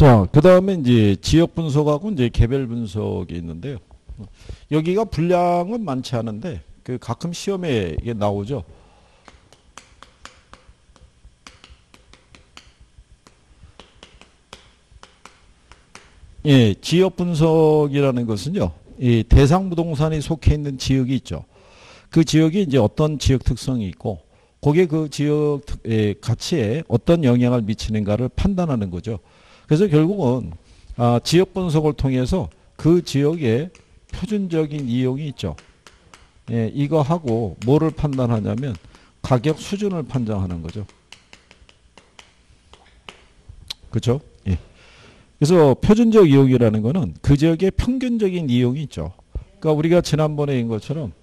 자, 그 다음에 이제 지역 분석하고 이제 개별 분석이 있는데요. 여기가 분량은 많지 않은데, 그 가끔 시험에 이게 나오죠. 예, 지역 분석이라는 것은요, 이 대상 부동산이 속해 있는 지역이 있죠. 그 지역이 이제 어떤 지역 특성이 있고, 거기에 그 지역 가치에 어떤 영향을 미치는가를 판단하는 거죠. 그래서 결국은 지역 분석을 통해서 그 지역의 표준적인 이용이 있죠. 예, 이거 하고 뭐를 판단하냐면 가격 수준을 판정하는 거죠. 그렇죠? 예. 그래서 표준적 이용이라는 거는 그 지역의 평균적인 이용이 있죠. 그러니까 우리가 지난번에 인 것처럼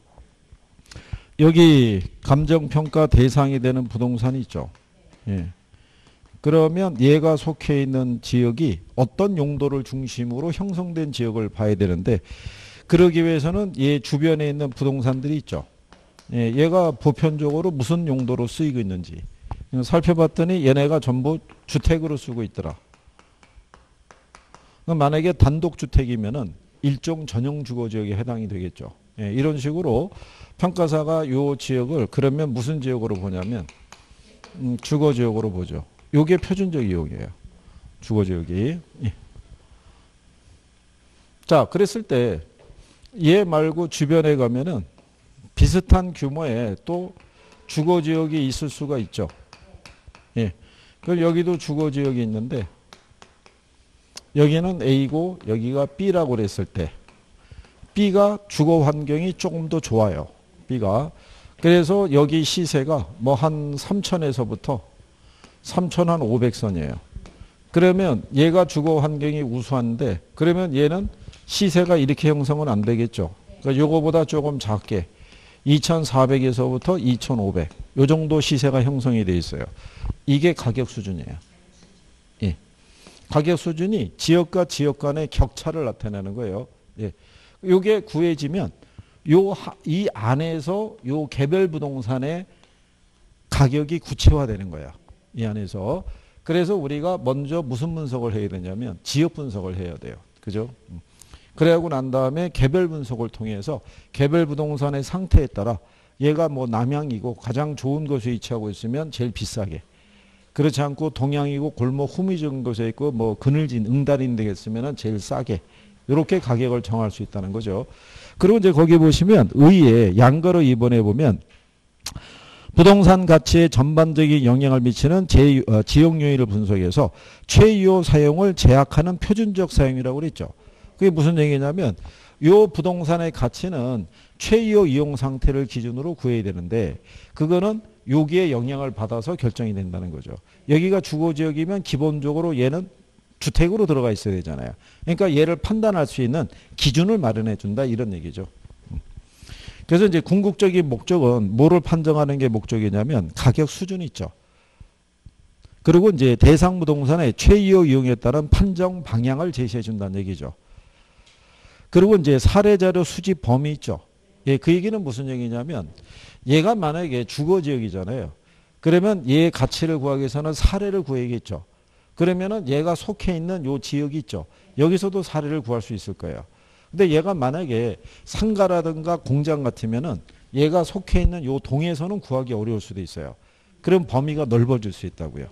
여기 감정평가 대상이 되는 부동산이 있죠. 예. 그러면 얘가 속해 있는 지역이 어떤 용도를 중심으로 형성된 지역을 봐야 되는데, 그러기 위해서는 얘 주변에 있는 부동산들이 있죠. 예, 얘가 보편적으로 무슨 용도로 쓰이고 있는지 살펴봤더니 얘네가 전부 주택으로 쓰고 있더라. 만약에 단독주택이면은 일종 전용 주거지역에 해당이 되겠죠. 예, 이런 식으로 평가사가 이 지역을 그러면 무슨 지역으로 보냐면 주거지역으로 보죠. 요게 표준적 이용이에요. 주거지역이. 예. 자, 그랬을 때 얘 말고 주변에 가면은 비슷한 규모의 또 주거지역이 있을 수가 있죠. 예. 그럼 여기도 주거지역이 있는데 여기는 A고 여기가 B라고 그랬을 때 B가 주거 환경이 조금 더 좋아요. B가. 그래서 여기 시세가 뭐 한 3천에서부터 3,500선이에요. 그러면 얘가 주거 환경이 우수한데 그러면 얘는 시세가 이렇게 형성은 안 되겠죠. 그러니까 요거보다 조금 작게 2,400에서부터 2,500 요 정도 시세가 형성이 돼 있어요. 이게 가격 수준이에요. 예. 가격 수준이 지역과 지역 간의 격차를 나타내는 거예요. 예. 요게 구해지면 이 안에서 요 개별 부동산의 가격이 구체화되는 거야. 이 안에서. 그래서 우리가 먼저 무슨 분석을 해야 되냐면 지역 분석을 해야 돼요. 그죠? 그래하고 난 다음에 개별 분석을 통해서 개별 부동산의 상태에 따라 얘가 뭐 남향이고 가장 좋은 곳에 위치하고 있으면 제일 비싸게, 그렇지 않고 동향이고 골목 후미적인 곳에 있고 뭐 그늘진 응달인 데 있으면 제일 싸게, 이렇게 가격을 정할 수 있다는 거죠. 그리고 이제 거기 보시면 의의 양가로 2번에 보면 부동산 가치에 전반적인 영향을 미치는 지역 요인을 분석해서 최유효 사용을 제약하는 표준적 사용이라고 그랬죠. 그게 무슨 얘기냐면 이 부동산의 가치는 최유효 이용 상태를 기준으로 구해야 되는데 그거는 여기에 영향을 받아서 결정이 된다는 거죠. 여기가 주거지역이면 기본적으로 얘는 주택으로 들어가 있어야 되잖아요. 그러니까 얘를 판단할 수 있는 기준을 마련해 준다, 이런 얘기죠. 그래서 이제 궁극적인 목적은 뭐를 판정하는 게 목적이냐면 가격 수준이 있죠. 그리고 이제 대상 부동산의 최유효 이용에 따른 판정 방향을 제시해 준다는 얘기죠. 그리고 이제 사례 자료 수집 범위 있죠. 예, 그 얘기는 무슨 얘기냐면 얘가 만약에 주거지역이잖아요. 그러면 얘의 가치를 구하기 위해서는 사례를 구해야겠죠. 그러면은 얘가 속해 있는 요 지역이 있죠. 여기서도 사례를 구할 수 있을 거예요. 근데 얘가 만약에 상가라든가 공장 같으면은 얘가 속해 있는 요 동에서는 구하기 어려울 수도 있어요. 그럼 범위가 넓어질 수 있다고요.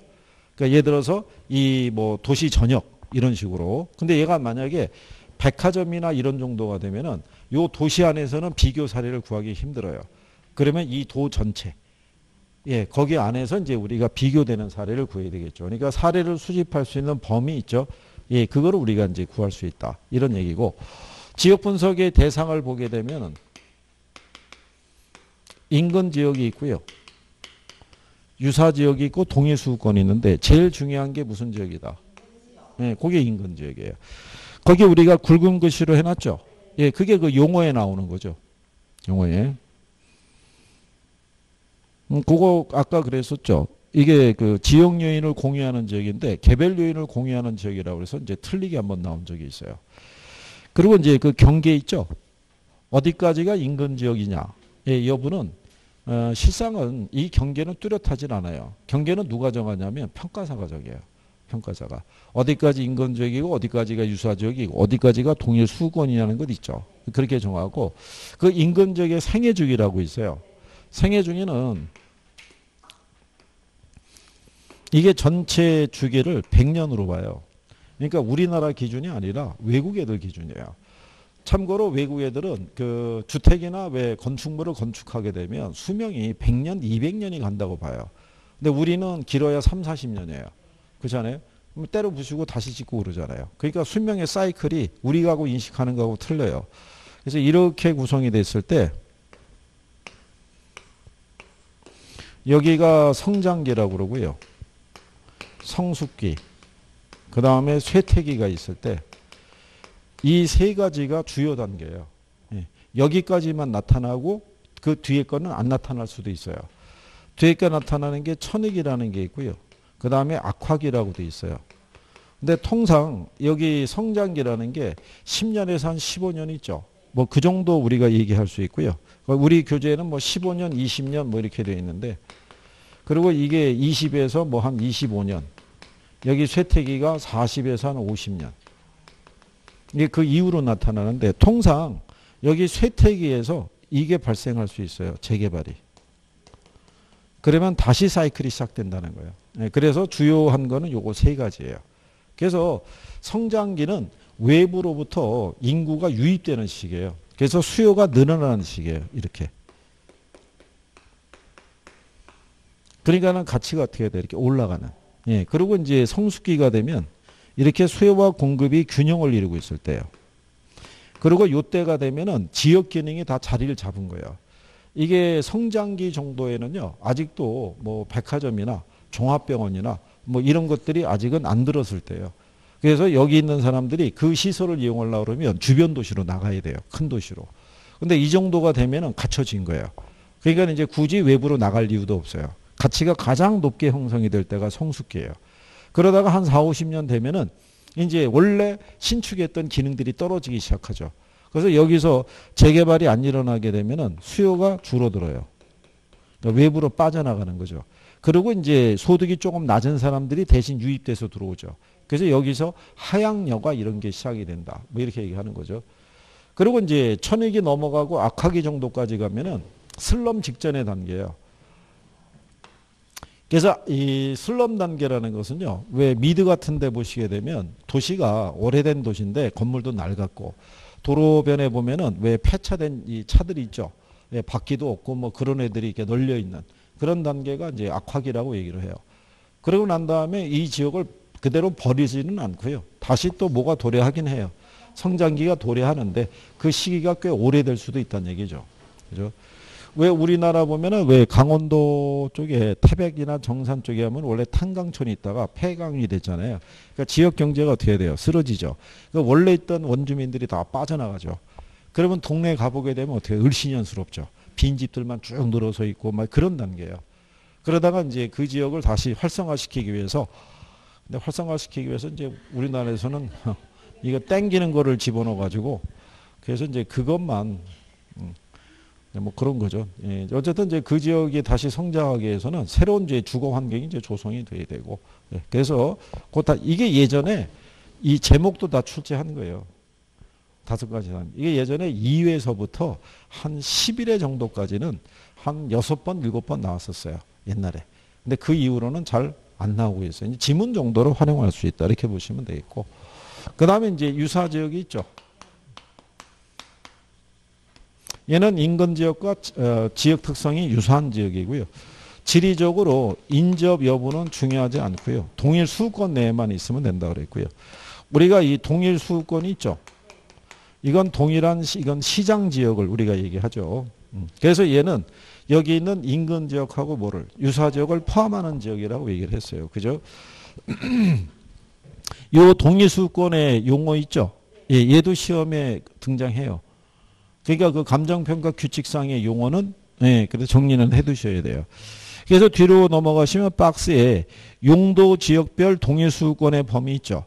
그러니까 예를 들어서 이 뭐 도시 전역 이런 식으로. 근데 얘가 만약에 백화점이나 이런 정도가 되면은 요 도시 안에서는 비교 사례를 구하기 힘들어요. 그러면 이 도 전체, 예, 거기 안에서 이제 우리가 비교되는 사례를 구해야 되겠죠. 그러니까 사례를 수집할 수 있는 범위 있죠. 예, 그거를 우리가 이제 구할 수 있다, 이런 얘기고. 지역 분석의 대상을 보게 되면은 인근 지역이 있고요. 유사 지역이 있고 동해수도권이 있는데 제일 중요한 게 무슨 지역이다? 예, 그게 인근 지역이에요. 거기 우리가 굵은 글씨로 해놨죠. 예, 그게 그 용어에 나오는 거죠. 용어에. 그거 아까 그랬었죠. 이게 그 지역 요인을 공유하는 지역인데 개별 요인을 공유하는 지역이라고 해서 이제 틀리게 한번 나온 적이 있어요. 그리고 이제 그 경계 있죠. 어디까지가 인근 지역이냐. 예, 여부는 실상은 이 경계는 뚜렷하진 않아요. 경계는 누가 정하냐면 평가사가 정해요. 평가자가. 어디까지 인근지역이고 어디까지가 유사지역이고 어디까지가 동일 수권이라는 것 있죠. 그렇게 정하고 그 인근지역의 생애주기라고 있어요. 생애주기는 이게 전체 주기를 100년으로 봐요. 그러니까 우리나라 기준이 아니라 외국 애들 기준이에요. 참고로 외국 애들은 그 주택이나 왜 건축물을 건축하게 되면 수명이 100년, 200년이 간다고 봐요. 근데 우리는 길어야 3, 40년이에요. 그렇잖아요? 때려 부수고 다시 짓고 그러잖아요. 그러니까 수명의 사이클이 우리하고 인식하는 거하고 틀려요. 그래서 이렇게 구성이 됐을 때 여기가 성장기라고 그러고요. 성숙기, 그 다음에 쇠퇴기가 있을 때 이 세 가지가 주요 단계예요. 여기까지만 나타나고 그 뒤에 거는 안 나타날 수도 있어요. 뒤에 거 나타나는 게 천익이라는 게 있고요. 그 다음에 악화기라고 돼 있어요. 근데 통상 여기 성장기라는 게 10년에서 한 15년 있죠. 뭐 그 정도 우리가 얘기할 수 있고요. 우리 교재에는 뭐 15년, 20년 뭐 이렇게 돼 있는데 그리고 이게 20에서 뭐 한 25년. 여기 쇠퇴기가 40에서 한 50년. 이게 그 이후로 나타나는데 통상 여기 쇠퇴기에서 이게 발생할 수 있어요. 재개발이. 그러면 다시 사이클이 시작된다는 거예요. 그래서 주요한 거는 요거 세 가지예요. 그래서 성장기는 외부로부터 인구가 유입되는 시기예요. 그래서 수요가 늘어나는 시기예요. 이렇게. 그러니까는 가치가 어떻게 돼? 이렇게 올라가는. 예. 그리고 이제 성숙기가 되면 이렇게 수요와 공급이 균형을 이루고 있을 때예요. 그리고 요때가 되면은 지역 기능이 다 자리를 잡은 거예요. 이게 성장기 정도에는요. 아직도 뭐 백화점이나 종합병원이나 뭐 이런 것들이 아직은 안 들었을 때예요. 그래서 여기 있는 사람들이 그 시설을 이용하려고 그러면 주변 도시로 나가야 돼요. 큰 도시로. 근데 이 정도가 되면은 갖춰진 거예요. 그러니까 이제 굳이 외부로 나갈 이유도 없어요. 가치가 가장 높게 형성이 될 때가 성숙기예요. 그러다가 한 4, 50년 되면은 이제 원래 신축했던 기능들이 떨어지기 시작하죠. 그래서 여기서 재개발이 안 일어나게 되면은 수요가 줄어들어요. 그러니까 외부로 빠져나가는 거죠. 그리고 이제 소득이 조금 낮은 사람들이 대신 유입돼서 들어오죠. 그래서 여기서 하향여가 이런 게 시작이 된다. 뭐 이렇게 얘기하는 거죠. 그리고 이제 천익이 넘어가고 악화기 정도까지 가면은 슬럼 직전의 단계예요. 그래서 이 슬럼 단계라는 것은요. 왜 미드 같은 데 보시게 되면 도시가 오래된 도시인데 건물도 낡았고 도로변에 보면은 왜 폐차된 이 차들이 있죠. 예, 바퀴도 없고 뭐 그런 애들이 이렇게 널려 있는 그런 단계가 이제 악화기라고 얘기를 해요. 그러고 난 다음에 이 지역을 그대로 버리지는 않고요. 다시 또 뭐가 도래하긴 해요. 성장기가 도래하는데 그 시기가 꽤 오래될 수도 있다는 얘기죠. 그죠? 왜 우리나라 보면은 왜 강원도 쪽에 태백이나 정산 쪽에 하면 원래 탄강촌이 있다가 폐강이 됐잖아요. 그러니까 지역 경제가 어떻게 돼요? 쓰러지죠. 그러니까 원래 있던 원주민들이 다 빠져나가죠. 그러면 동네 가보게 되면 어떻게 을씨년스럽죠. 빈집들만 쭉 늘어서 있고 막 그런 단계예요. 그러다가 이제 그 지역을 다시 활성화시키기 위해서 근데 활성화시키기 위해서 이제 우리나라에서는 이거 땡기는 거를 집어넣어 가지고 그래서 이제 그것만 뭐 그런 거죠. 예, 어쨌든 이제 그 지역이 다시 성장하기 위해서는 새로운 이제 주거 환경이 이제 조성이 돼야 되고, 예, 그래서 이게 예전에 이 제목도 다 출제한 거예요. 5가지 사람. 이게 예전에 2회서부터 한 11회 정도까지는 한 6번, 7번 나왔었어요. 옛날에. 근데 그 이후로는 잘 안 나오고 있어요. 이제 지문 정도로 활용할 수 있다. 이렇게 보시면 되겠고. 그 다음에 이제 유사 지역이 있죠. 얘는 인근 지역과 지역 특성이 유사한 지역이고요. 지리적으로 인접 여부는 중요하지 않고요. 동일 수도권 내에만 있으면 된다고 그랬고요. 우리가 이 동일 수도권이 있죠. 이건 이건 시장 지역을 우리가 얘기하죠. 그래서 얘는 여기 있는 인근 지역하고 뭐를 유사 지역을 포함하는 지역이라고 얘기를 했어요. 그죠? 요 동일 수도권의 용어 있죠. 예, 얘도 시험에 등장해요. 그러니까 그 감정평가 규칙상의 용어는 예, 그래서 정리는 해두셔야 돼요. 그래서 뒤로 넘어가시면 박스에 용도 지역별 동일 수도권의 범위 있죠.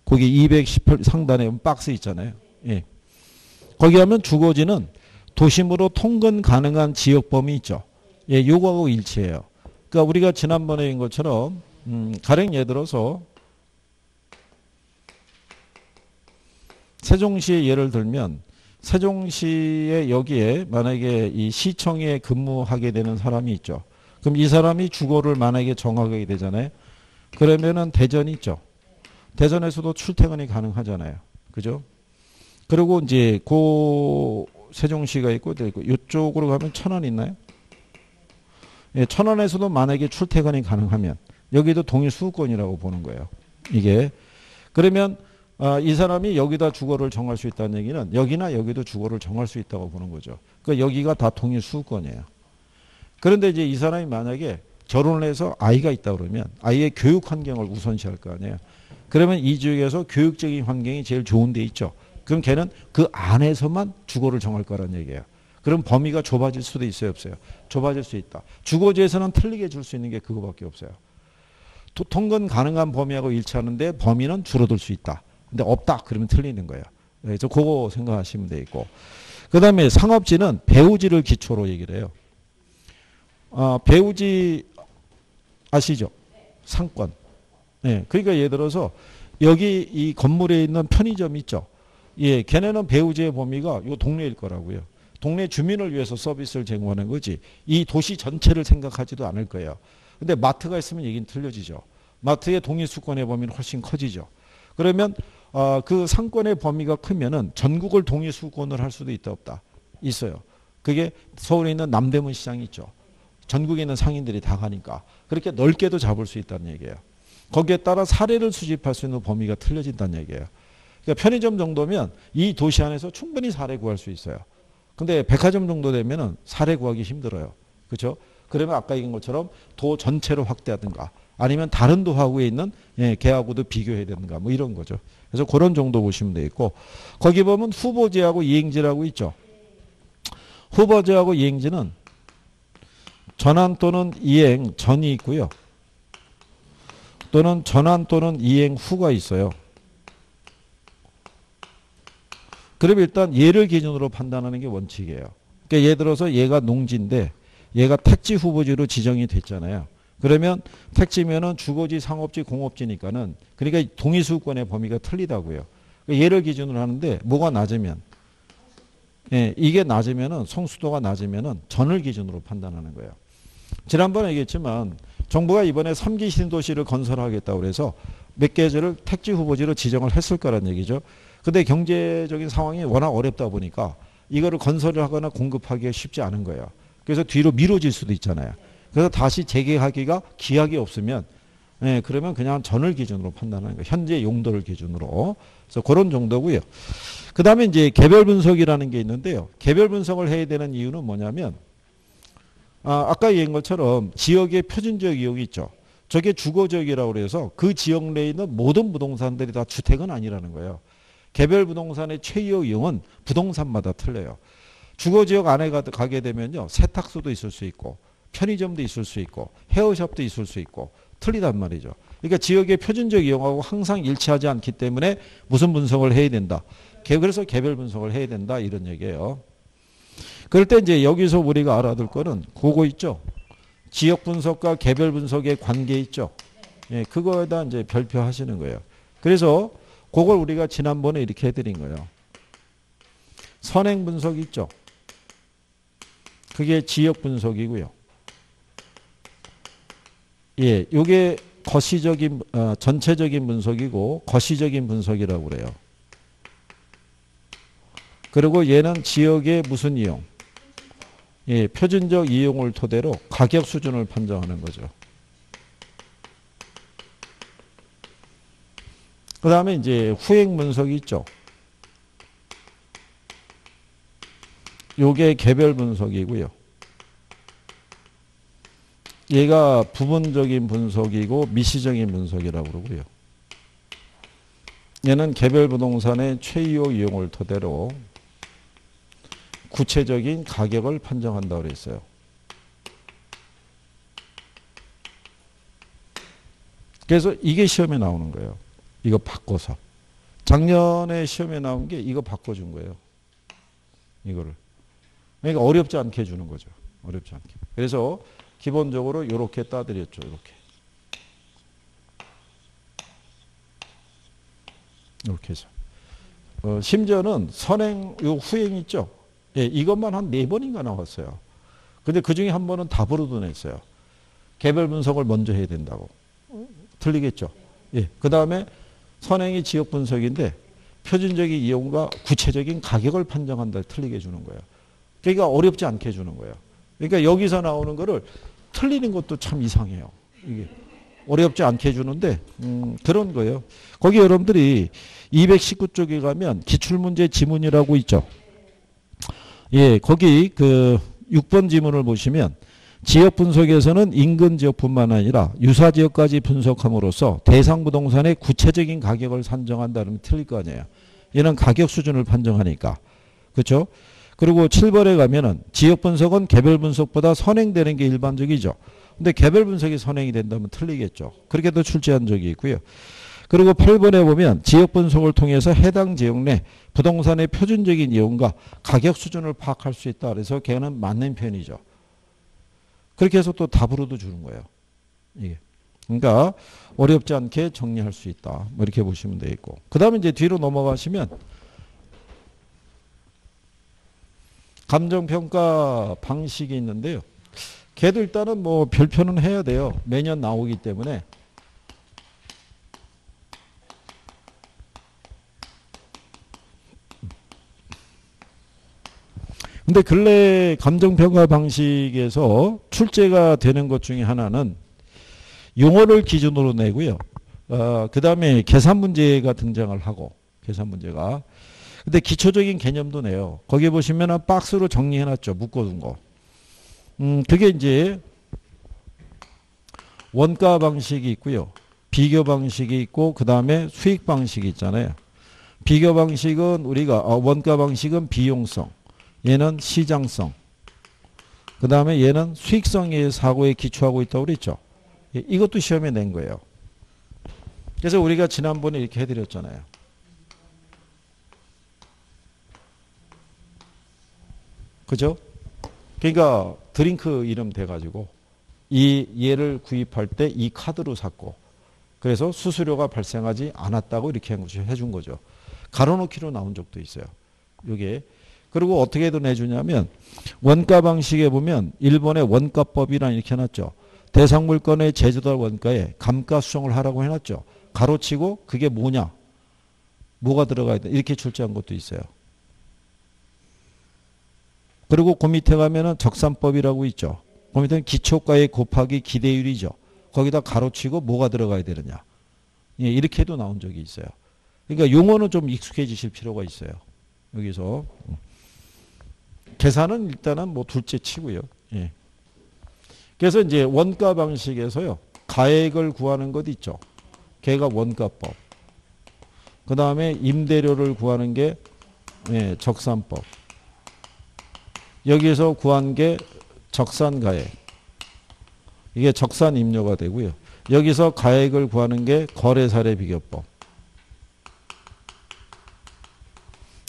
거기 218 상단에 박스 있잖아요. 예. 거기 하면 주거지는 도심으로 통근 가능한 지역 범위 있죠. 예, 요거하고 일치해요. 그러니까 우리가 지난번에 인 것처럼 가령 예를 들어서 세종시의 예를 들면 세종시에 여기에 만약에 이 시청에 근무하게 되는 사람이 있죠. 그럼 이 사람이 주거를 만약에 정하게 되잖아요. 그러면은 대전이 있죠. 대전에서도 출퇴근이 가능하잖아요. 그죠? 그리고 이제 고 세종시가 있고 이쪽으로 가면 천안 있나요? 예, 천안에서도 만약에 출퇴근이 가능하면 여기도 동일 수도권이라고 보는 거예요. 이게 그러면 이 사람이 여기다 주거를 정할 수 있다는 얘기는 여기나 여기도 주거를 정할 수 있다고 보는 거죠. 그러니까 여기가 다 동일 수도권이에요. 그런데 이제 이 사람이 만약에 결혼을 해서 아이가 있다 그러면 아이의 교육 환경을 우선시할 거 아니에요. 그러면 이 지역에서 교육적인 환경이 제일 좋은 데 있죠. 그럼 걔는 그 안에서만 주거를 정할 거란 얘기예요. 그럼 범위가 좁아질 수도 있어요, 없어요? 좁아질 수 있다. 주거지에서는 틀리게 줄 수 있는 게 그거밖에 없어요. 통근 가능한 범위하고 일치하는데 범위는 줄어들 수 있다. 근데 없다 그러면 틀리는 거예요. 그래서 그거 생각하시면 되겠고. 그 다음에 상업지는 배우지를 기초로 얘기를 해요. 배우지 아시죠? 상권. 예, 그러니까 예를 들어서 여기 이 건물에 있는 편의점 있죠. 예, 걔네는 배우지의 범위가 이 동네일 거라고요. 동네 주민을 위해서 서비스를 제공하는 거지. 이 도시 전체를 생각하지도 않을 거예요. 근데 마트가 있으면 얘기는 틀려지죠. 마트의 동일수권의 범위는 훨씬 커지죠. 그러면 그 상권의 범위가 크면은 전국을 동일수권을 할 수도 있다 없다? 있어요. 그게 서울에 있는 남대문 시장이 있죠. 전국에 있는 상인들이 다 가니까. 그렇게 넓게도 잡을 수 있다는 얘기예요. 거기에 따라 사례를 수집할 수 있는 범위가 틀려진다는 얘기예요. 그러니까 편의점 정도면 이 도시 안에서 충분히 사례 구할 수 있어요. 근데 백화점 정도 되면은 사례 구하기 힘들어요. 그렇죠? 그러면 아까 얘기한 것처럼 도 전체로 확대하든가 아니면 다른 도하고에 있는 걔하고도 비교해야 되는가 뭐 이런 거죠. 그래서 그런 정도 보시면 되겠고 거기 보면 후보지하고 이행지라고 있죠. 후보지하고 이행지는 전환 또는 이행 전이 있고요. 또는 전환 또는 이행 후가 있어요. 그럼 일단 얘를 기준으로 판단하는 게 원칙이에요. 그러니까 예를 들어서 얘가 농지인데 얘가 택지 후보지로 지정이 됐잖아요. 그러면 택지면은 주거지, 상업지, 공업지니까는 그러니까 동의수권의 범위가 틀리다고요. 그러니까 얘를 기준으로 하는데 뭐가 낮으면 이게 낮으면은 성수도가 낮으면은 전을 기준으로 판단하는 거예요. 지난번에 얘기했지만 정부가 이번에 3기 신도시를 건설하겠다고 그래서 몇 개를 택지 후보지로 지정을 했을 거란 얘기죠. 근데 경제적인 상황이 워낙 어렵다 보니까 이거를 건설을 하거나 공급하기가 쉽지 않은 거예요. 그래서 뒤로 미뤄질 수도 있잖아요. 그래서 다시 재개하기가 기약이 없으면 그러면 그냥 전을 기준으로 판단하는 거예요. 현재 용도를 기준으로. 그래서 그런 정도고요. 그 다음에 이제 개별 분석이라는 게 있는데요. 개별 분석을 해야 되는 이유는 뭐냐면 아까 얘기한 것처럼 지역의 표준적 이용이 있죠. 저게 주거지역이라고 그래서 그 지역 내에 있는 모든 부동산들이 다 주택은 아니라는 거예요. 개별 부동산의 최이용 이용은 부동산마다 틀려요. 주거지역 안에 가게 되면요. 세탁소도 있을 수 있고 편의점도 있을 수 있고 헤어샵도 있을 수 있고 틀리단 말이죠. 그러니까 지역의 표준적 이용하고 항상 일치하지 않기 때문에 무슨 분석을 해야 된다. 그래서 개별 분석을 해야 된다 이런 얘기예요. 그럴 때 이제 여기서 우리가 알아둘 거는 그거 있죠. 지역 분석과 개별 분석의 관계 있죠. 예, 그거에다 이제 별표하시는 거예요. 그래서 그걸 우리가 지난번에 이렇게 해드린 거예요. 선행 분석 있죠. 그게 지역 분석이고요. 예, 요게 거시적인 전체적인 분석이고 거시적인 분석이라고 그래요. 그리고 얘는 지역의 무슨 이용? 예, 표준적 이용을 토대로 가격 수준을 판정하는 거죠. 그 다음에 이제 후행 분석이 있죠. 요게 개별 분석이고요. 얘가 부분적인 분석이고 미시적인 분석이라고 그러고요. 얘는 개별 부동산의 최이용 이용을 토대로 구체적인 가격을 판정한다고 그랬어요. 그래서 이게 시험에 나오는 거예요. 이거 바꿔서. 작년에 시험에 나온 게 이거 바꿔준 거예요. 이거를. 그러니까 어렵지 않게 해주는 거죠. 어렵지 않게. 그래서 기본적으로 이렇게 따드렸죠. 이렇게. 이렇게 해서. 심지어는 선행, 요 후행 있죠? 예, 이것만 한 4번인가 나왔어요. 근데 그 중에 한 번은 답으로도 냈어요. 개별 분석을 먼저 해야 된다고. 틀리겠죠? 예. 그 다음에 선행이 지역 분석인데 표준적인 이용과 구체적인 가격을 판정한다. 틀리게 해주는 거예요. 그러니까 어렵지 않게 해주는 거예요. 그러니까 여기서 나오는 거를 틀리는 것도 참 이상해요. 이게 어렵지 않게 해주는데 그런 거예요. 거기 여러분들이 219쪽에 가면 기출문제 지문이라고 있죠. 예, 거기 그 6번 지문을 보시면 지역 분석에서는 인근 지역뿐만 아니라 유사 지역까지 분석함으로써 대상 부동산의 구체적인 가격을 산정한다는 틀릴 거 아니에요. 얘는 가격 수준을 판정하니까. 그렇죠? 그리고 7번에 가면은 지역 분석은 개별 분석보다 선행되는 게 일반적이죠. 근데 개별 분석이 선행이 된다면 틀리겠죠. 그렇게도 출제한 적이 있고요. 그리고 8번에 보면 지역 분석을 통해서 해당 지역 내 부동산의 표준적인 이용과 가격 수준을 파악할 수 있다. 그래서 걔는 맞는 편이죠. 그렇게 해서 또 답으로도 주는 거예요. 이게. 그러니까 어렵지 않게 정리할 수 있다. 뭐 이렇게 보시면 되겠고. 그 다음에 이제 뒤로 넘어가시면 감정평가 방식이 있는데요. 걔도 일단은 뭐 별표는 해야 돼요. 매년 나오기 때문에. 근데 근래 감정평가 방식에서 출제가 되는 것 중에 하나는 용어를 기준으로 내고요. 그 다음에 계산 문제가 등장을 하고, 계산 문제가. 근데 기초적인 개념도 내요. 거기 보시면 박스로 정리해놨죠. 묶어둔 거. 그게 이제 원가 방식이 있고요. 비교 방식이 있고, 그 다음에 수익 방식이 있잖아요. 비교 방식은 우리가, 원가 방식은 비용성. 얘는 시장성. 그 다음에 얘는 수익성의 사고에 기초하고 있다고 그랬죠. 이것도 시험에 낸 거예요. 그래서 우리가 지난번에 이렇게 해드렸잖아요. 그죠? 그러니까 드링크 이름 돼가지고 얘를 구입할 때 이 카드로 샀고 그래서 수수료가 발생하지 않았다고 이렇게 해준 거죠. 가로놓기로 나온 적도 있어요. 이게. 그리고 어떻게 내주냐면 원가 방식에 보면 일본의 원가법이란 이렇게 해놨죠. 대상 물건의 제조달 원가에 감가 수정을 하라고 해놨죠. 가로치고 그게 뭐냐. 뭐가 들어가야 돼. 이렇게 출제한 것도 있어요. 그리고 그 밑에 가면은 적산법이라고 있죠. 그 밑에는 기초가의 곱하기 기대율이죠. 거기다 가로치고 뭐가 들어가야 되느냐. 예, 이렇게도 나온 적이 있어요. 그러니까 용어는 좀 익숙해지실 필요가 있어요. 여기서. 계산은 일단은 뭐 둘째 치고요. 예. 그래서 이제 원가 방식에서요. 가액을 구하는 것 있죠. 걔가 원가법. 그 다음에 임대료를 구하는 게 적산법. 여기에서 구한 게 적산가액. 이게 적산임료가 되고요. 여기서 가액을 구하는 게 거래사례비교법.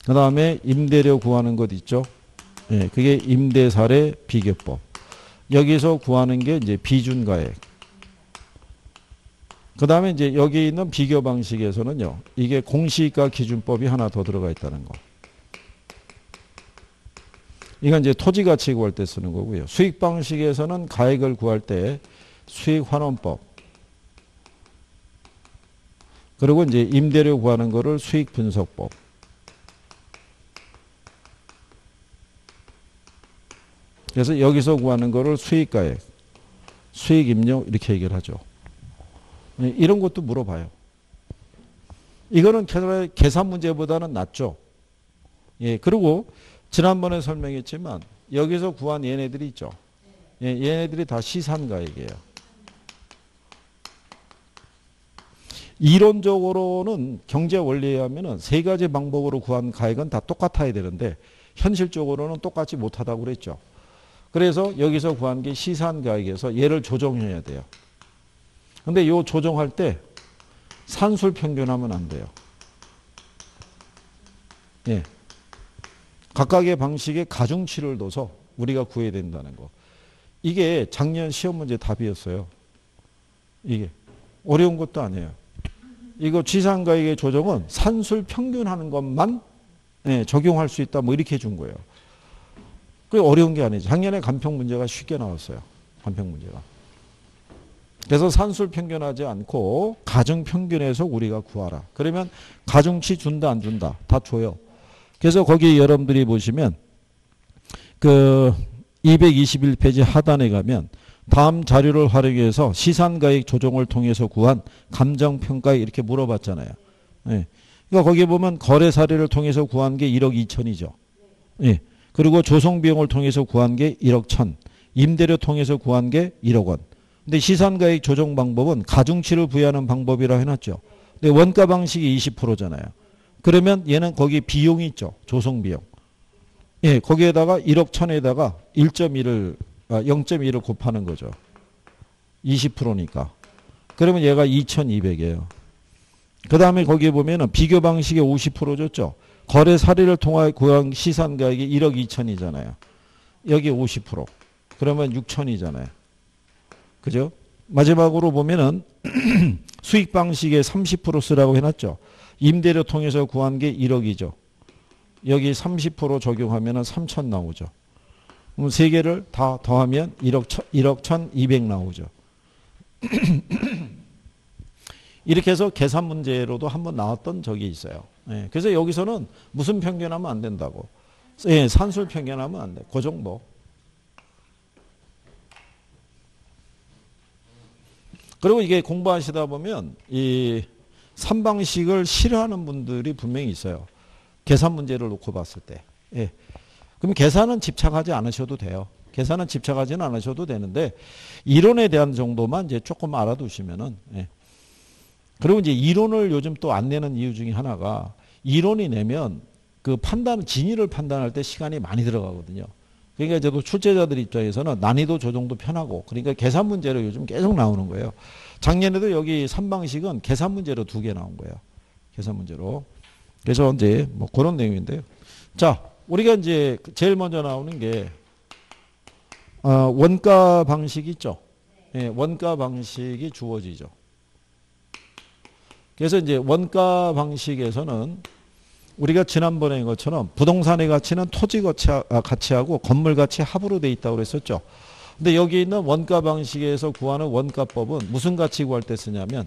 그 다음에 임대료 구하는 것 있죠. 예, 그게 임대사례 비교법. 여기서 구하는 게 이제 비준가액. 그 다음에 이제 여기 있는 비교 방식에서는요. 이게 공시가 기준법이 하나 더 들어가 있다는 거. 이건 이제 토지가치 구할 때 쓰는 거고요. 수익 방식에서는 가액을 구할 때 수익환원법. 그리고 이제 임대료 구하는 거를 수익분석법. 그래서 여기서 구하는 거를 수익가액, 수익임료 이렇게 얘기를 하죠. 이런 것도 물어봐요. 이거는 계산 문제보다는 낫죠. 예, 그리고 지난번에 설명했지만 여기서 구한 얘네들이 있죠. 예, 얘네들이 다 시산가액이에요. 이론적으로는 경제 원리에 하면은 세 가지 방법으로 구한 가액은 다 똑같아야 되는데 현실적으로는 똑같지 못하다고 그랬죠. 그래서 여기서 구한 게 시산가액에서 얘를 조정해야 돼요. 근데 요 조정할 때 산술 평균하면 안 돼요. 예. 각각의 방식에 가중치를 둬서 우리가 구해야 된다는 거. 이게 작년 시험 문제 답이었어요. 이게 어려운 것도 아니에요. 이거 지상가액의 조정은 산술 평균하는 것만 예, 적용할 수 있다. 뭐 이렇게 해준 거예요. 그게 어려운 게 아니죠. 작년에 간평 문제가 쉽게 나왔어요. 간평 문제가. 그래서 산술 평균하지 않고 가중 평균에서 우리가 구하라. 그러면 가중치 준다 안 준다? 다 줘요. 그래서 거기 여러분들이 보시면 그 221페이지 하단에 가면 다음 자료를 활용해서 시산가액 조정을 통해서 구한 감정평가액 이렇게 물어봤잖아요. 예. 그러니까 거기에 보면 거래 사례를 통해서 구한 게 1억 2천이죠. 예. 그리고 조성비용을 통해서 구한 게 1억 1천. 임대료 통해서 구한 게 1억 원. 근데 시산가액 조정 방법은 가중치를 부여하는 방법이라 해놨죠. 근데 원가 방식이 20%잖아요. 그러면 얘는 거기 비용이 있죠. 조성비용. 예, 거기에다가 1억 1천에다가 0.1을 곱하는 거죠. 20%니까. 그러면 얘가 2,200이에요. 그 다음에 거기에 보면은 비교 방식에 50% 줬죠. 거래 사례를 통해 구한 시산가액이 1억 2천이잖아요. 여기 50%. 그러면 6천이잖아요. 그죠? 마지막으로 보면은 수익 방식에 30% 쓰라고 해놨죠. 임대료 통해서 구한 게 1억이죠. 여기 30% 적용하면 3천 나오죠. 그럼 세 개를 다 더하면 1억 1,200 나오죠. 이렇게 해서 계산 문제로도 한번 나왔던 적이 있어요. 예, 그래서 여기서는 무슨 평균하면 안 된다고. 예, 산술 평균하면 안 돼. 그 정도. 그리고 이게 공부하시다 보면 이 3방식을 싫어하는 분들이 분명히 있어요. 계산 문제를 놓고 봤을 때. 예. 그럼 계산은 집착하지 않으셔도 돼요. 계산은 집착하지는 않으셔도 되는데 이론에 대한 정도만 이제 조금 알아두시면은. 예. 그리고 이제 이론을 요즘 또 안 내는 이유 중에 하나가 이론이 내면 그 진위를 판단할 때 시간이 많이 들어가거든요. 그러니까 저도 출제자들 입장에서는 난이도 조정도 편하고 그러니까 계산 문제로 요즘 계속 나오는 거예요. 작년에도 여기 3방식은 계산 문제로 2개 나온 거예요. 계산 문제로. 그래서 이제 뭐 그런 내용인데요. 자, 우리가 이제 제일 먼저 나오는 게 원가 방식 있죠. 예, 원가 방식이 주어지죠. 그래서 이제 원가 방식에서는 우리가 지난번에 것처럼 부동산의 가치는 토지 가치하고 건물 가치 합으로 돼 있다고 그랬었죠. 근데 여기 있는 원가 방식에서 구하는 원가법은 무슨 가치 구할 때 쓰냐면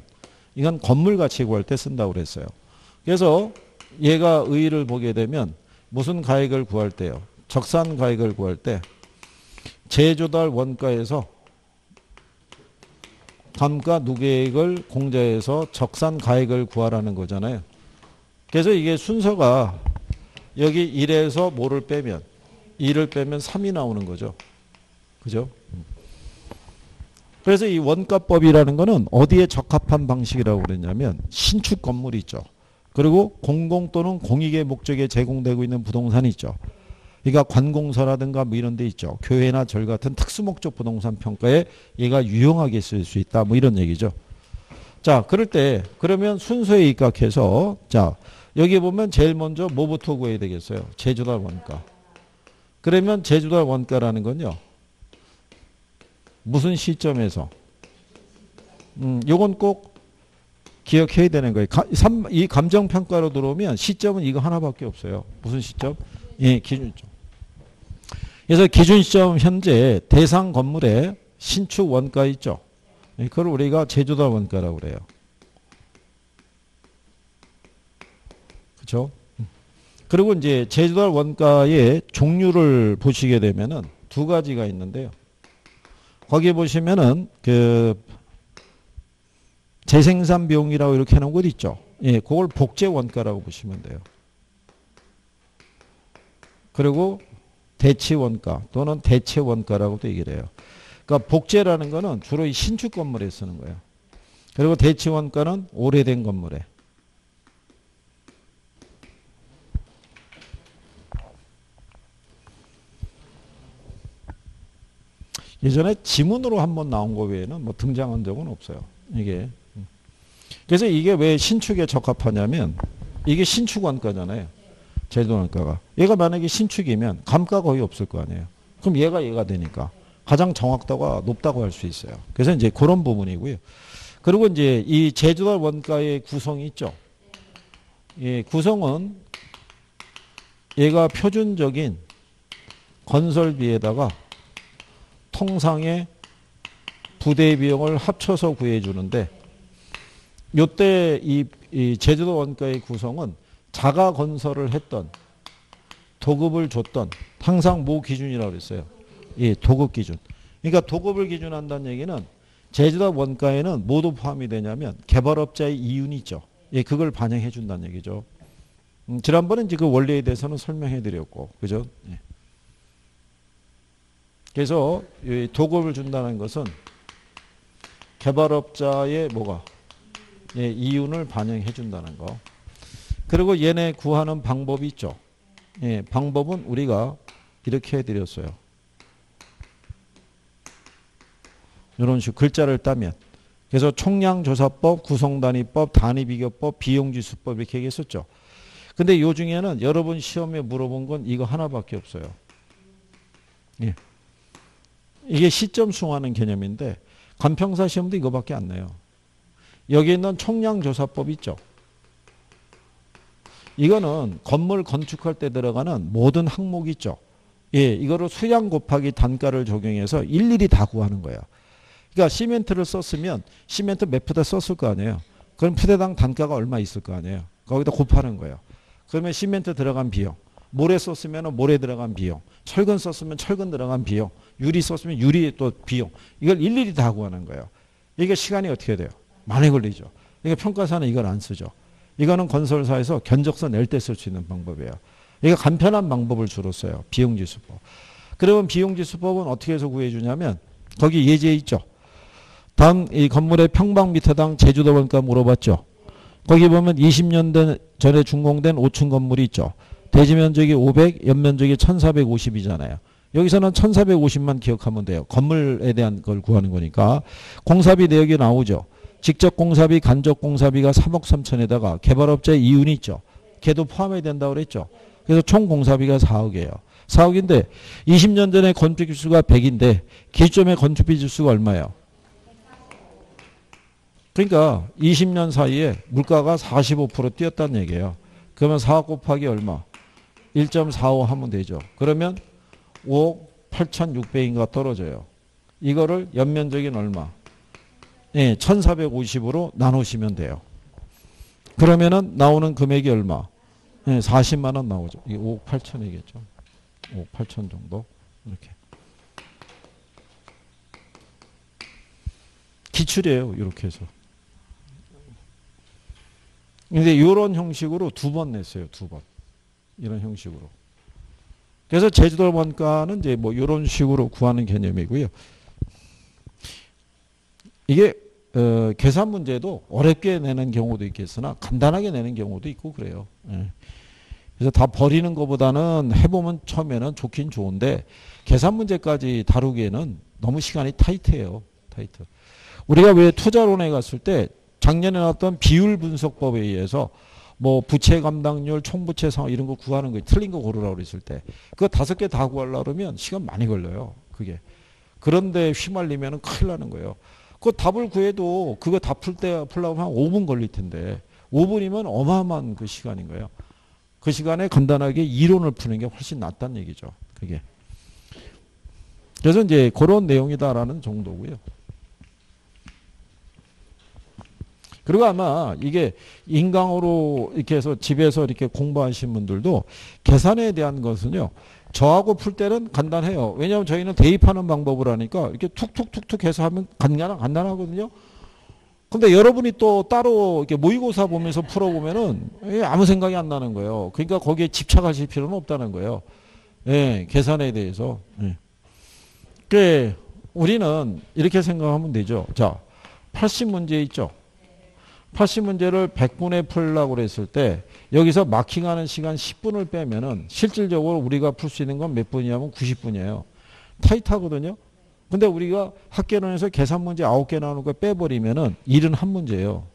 이건 건물 가치 구할 때 쓴다고 그랬어요. 그래서 얘가 의의를 보게 되면 무슨 가액을 구할 때요. 적산 가액을 구할 때 재조달 원가에서 감가 누계액을 공제해서 적산 가액을 구하라는 거잖아요. 그래서 이게 순서가 여기 1에서 뭐를 빼면 2를 빼면 3이 나오는 거죠. 그죠? 그래서 이 원가법이라는 거는 어디에 적합한 방식이라고 그랬냐면 신축 건물이 있죠. 그리고 공공 또는 공익의 목적에 제공되고 있는 부동산이 있죠. 그러니까 관공서라든가 뭐 이런 데 있죠. 교회나 절 같은 특수목적 부동산 평가에 얘가 유용하게 쓸 수 있다. 뭐 이런 얘기죠. 자, 그럴 때 그러면 순서에 입각해서 자, 여기 보면 제일 먼저 뭐부터 구해야 되겠어요? 재조달 원가. 그러면 재조달 원가라는 건요. 무슨 시점에서? 요건 꼭 기억해야 되는 거예요. 이 감정평가로 들어오면 시점은 이거 하나밖에 없어요. 무슨 시점? 예, 기준점. 그래서 기준 시점 현재 대상 건물의 신축 원가 있죠. 그걸 우리가 재조달 원가라고 그래요. 그렇죠? 그리고 이제 재조달 원가의 종류를 보시게 되면은 2가지가 있는데요. 거기에 보시면은 그 재생산 비용이라고 이렇게 해놓은 것 있죠. 예, 그걸 복제 원가라고 보시면 돼요. 그리고 대치 원가 또는 대체 원가라고도 얘기를 해요. 그러니까 복제라는 거는 주로 이 신축 건물에 쓰는 거예요. 그리고 대치 원가는 오래된 건물에. 예전에 지문으로 한번 나온 거 외에는 뭐 등장한 적은 없어요. 이게. 그래서 이게 왜 신축에 적합하냐면 이게 신축 원가잖아요. 재조달 원가가. 얘가 만약에 신축이면 감가 거의 없을 거 아니에요. 그럼 얘가 되니까 가장 정확도가 높다고 할 수 있어요. 그래서 이제 그런 부분이고요. 그리고 이제 이 제조달 원가의 구성이 있죠. 예, 구성은 얘가 표준적인 건설비에다가 통상의 부대 비용을 합쳐서 구해주는데 요때 이 제주도 원가의 구성은 자가 건설을 했던 도급을 줬던 항상 뭐 기준이라고 그랬어요. 예, 도급 기준. 그러니까 도급을 기준한다는 얘기는 제주도 원가에는 모두 포함이 되냐면 개발업자의 이윤이 있죠. 예, 그걸 반영해 준다는 얘기죠. 지난번에 이제 그 원리에 대해서는 설명해 드렸고, 그죠? 예. 그래서 이 도급을 준다는 것은 개발업자의 뭐가? 예, 이윤을 반영해 준다는 거. 그리고 얘네 구하는 방법이 있죠. 예, 방법은 우리가 이렇게 해드렸어요. 이런 식으로 글자를 따면. 그래서 총량조사법, 구성단위법, 단위비교법, 비용지수법 이렇게 얘기했었죠. 근데 요 중에는 여러분 시험에 물어본 건 이거 하나밖에 없어요. 예. 이게 시점 수용하는 개념인데 간평사 시험도 이거밖에 안 내요. 여기 있는 총량조사법 있죠. 이거는 건물 건축할 때 들어가는 모든 항목 있죠. 예, 이거를 수량 곱하기 단가를 적용해서 일일이 다 구하는 거예요. 그러니까 시멘트를 썼으면 시멘트 몇 푸대 썼을 거 아니에요. 그럼 푸대당 단가가 얼마 있을 거 아니에요. 거기다 곱하는 거예요. 그러면 시멘트 들어간 비용, 모래 썼으면 모래 들어간 비용, 철근 썼으면 철근 들어간 비용, 유리 썼으면 유리 또 비용. 이걸 일일이 다 구하는 거예요. 이게 시간이 어떻게 돼요? 많이 걸리죠. 그러니까 평가사는 이걸 안 쓰죠. 이거는 건설사에서 견적서 낼 때 쓸 수 있는 방법이에요. 이게 간편한 방법을 주로 써요. 비용지수법. 그러면 비용지수법은 어떻게 해서 구해주냐면 거기 예제 있죠. 다음 이 건물의 평방미터당 제주도 원가 물어봤죠. 거기 보면 20년 전에 준공된 5층 건물이 있죠. 대지 면적이 500, 연면적이 1450이잖아요. 여기서는 1450만 기억하면 돼요. 건물에 대한 걸 구하는 거니까. 공사비 내역이 나오죠. 직접 공사비, 간접 공사비가 3억 3천에다가 개발업자의 이윤이 있죠. 걔도 포함해야 된다고 그랬죠. 그래서 총 공사비가 4억이에요. 4억인데 20년 전에 건축 지수가 100인데 기점의 건축비 지수가 얼마예요? 그러니까 20년 사이에 물가가 45% 뛰었다는 얘기예요. 그러면 4억 곱하기 얼마? 1.45 하면 되죠. 그러면 5억 8,600인가 떨어져요. 이거를 연면적인 얼마? 예, 1,450으로 나누시면 돼요. 그러면은 나오는 금액이 얼마? 예, 40만 원 나오죠. 이게 5억 8천이겠죠. 5억 8천 정도. 이렇게. 기출이에요. 이렇게 해서. 근데 이런 형식으로 2번 냈어요. 2번. 이런 형식으로. 그래서 제주도 원가는 이제 뭐 이런 식으로 구하는 개념이고요. 이게 계산 문제도 어렵게 내는 경우도 있겠으나 간단하게 내는 경우도 있고 그래요. 예. 그래서 다 버리는 것보다는 해보면 처음에는 좋긴 좋은데 계산 문제까지 다루기에는 너무 시간이 타이트해요. 타이트. 우리가 왜 투자론에 갔을 때 작년에 나왔던 비율 분석법에 의해서 뭐 부채 감당률, 총부채 상황 이런 거 구하는 거 틀린 거 고르라고 그랬을 때 그거 5개 다 구하려고 그러면 시간 많이 걸려요. 그게. 그런데 휘말리면 큰일 나는 거예요. 그 답을 구해도 그거 다 풀려면 한 5분 걸릴 텐데 5분이면 어마어마한 그 시간인 거예요. 그 시간에 간단하게 이론을 푸는 게 훨씬 낫다는 얘기죠. 그게. 그래서 이제 그런 내용이다라는 정도고요. 그리고 아마 이게 인강으로 이렇게 해서 집에서 이렇게 공부하신 분들도 계산에 대한 것은요. 저하고 풀 때는 간단해요. 왜냐하면 저희는 대입하는 방법을 하니까 이렇게 툭툭툭툭 해서 하면 간단하거든요. 근데 여러분이 또 따로 이렇게 모의고사 보면서 풀어보면은 아무 생각이 안 나는 거예요. 그러니까 거기에 집착하실 필요는 없다는 거예요. 예, 계산에 대해서. 예. 그래, 우리는 이렇게 생각하면 되죠. 자, 80문제 있죠. 80문제를 100분에 풀려고 그랬을 때 여기서 마킹하는 시간 10분을 빼면은 실질적으로 우리가 풀 수 있는 건 몇 분이냐면 90분이에요. 타이트하거든요. 근데 우리가 학계론에서 계산 문제 9개 나오는 거 빼버리면은 71문제예요.